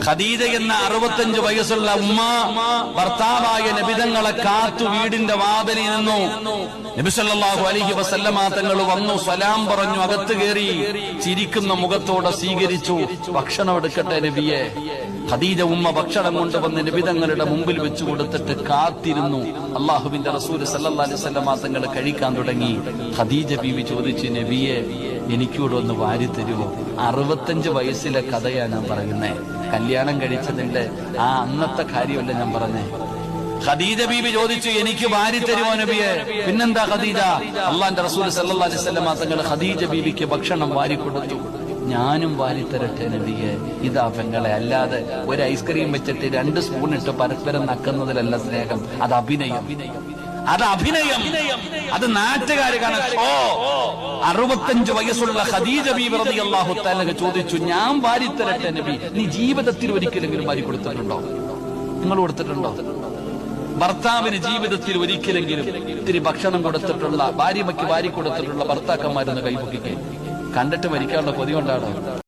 ഖദീജ എന്ന 65 വയസ്സുള്ള ഉമ്മ ഭർത്താവായ നബിതങ്ങളെ കാത്തു വീടിന്റെ വാതിലിൽ നിന്നു. നബി സല്ലല്ലാഹു അലൈഹി വസല്ലമ തങ്ങൾ വന്നു, സലാം പറഞ്ഞു, അകത്ത് കയറി ചിരിക്കുന്ന മുഖത്തോടെ സ്വീകരിച്ചു. ഭക്ഷണം എടുക്കട്ടെ നബിയെ. ഖദീജ ഉമ്മ ഭക്ഷണം കൊണ്ടുവന്ന് നബിതങ്ങളുടെ മുമ്പിൽ വെച്ചു കൊടുത്തിട്ട് കാത്തിരുന്നു. അള്ളാഹുവിന്റെ റസൂൽ സല്ലല്ലാഹു അലൈഹി വസല്ലമ തങ്ങൾ കഴിക്കാൻ തുടങ്ങി. ഖദീജ ബീവി ചോദിച്ചു, നബിയെ എനിക്കൂടെ ഒന്ന് വാരി തരുമോ? 65 വയസ്സിലെ കഥയാണ് ഞാൻ പറയുന്നേ, കല്യാണം കഴിച്ചതിന്റെ ആ അന്നത്തെ കാര്യമല്ല ഞാൻ പറഞ്ഞേ. ഖദീജ ബീബി ചോദിച്ചു, എനിക്ക് വാരി തരുമോ നബിയെ? പിന്നെന്താ ഖദീജ? അള്ളാന്റെ റസൂൽ സല്ലല്ലാഹു അലൈഹി വസല്ലമ തങ്ങൾ ഖദീജ ബീബിക്ക് ഭക്ഷണം വാരി കൊടുത്തു. ഞാനും വാരിത്തരട്ടെ നബിയെ. ഇതാ പെങ്ങളെ, അല്ലാതെ ഒരു ഐസ്ക്രീം വെച്ചിട്ട് 2 സ്പൂൺ ഇട്ട് പരസ്പരം നക്കുന്നതിലല്ല സ്നേഹം. അത് അഭിനയം, അത് അഭിനയം, അത് നാട്ടുകാര് കാണാൻ. 65 വയസ്സുള്ള ഖദീജ ബീബി റളിയല്ലാഹു തആല ചോദിച്ചു, ഞാൻ വാരിത്തരട്ടെ നബി? നീ ജീവിതത്തിൽ ഒരിക്കലെങ്കിലും വാരി കൊടുത്തിട്ടുണ്ടോ? നിങ്ങൾ കൊടുത്തിട്ടുണ്ടോ? ഭർത്താവിന് ജീവിതത്തിൽ ഒരിക്കലെങ്കിലും ഇത്തിരി ഭക്ഷണം കൊടുത്തിട്ടുള്ള, ഭാര്യയ്ക്ക് വാരി കൊടുത്തിട്ടുള്ള ഭർത്താക്കന്മാരെന്ന് കൈപൊക്കിക്കേ. കണ്ടിട്ട് മരിക്കാനുള്ള കൊതി കൊണ്ടാണ്.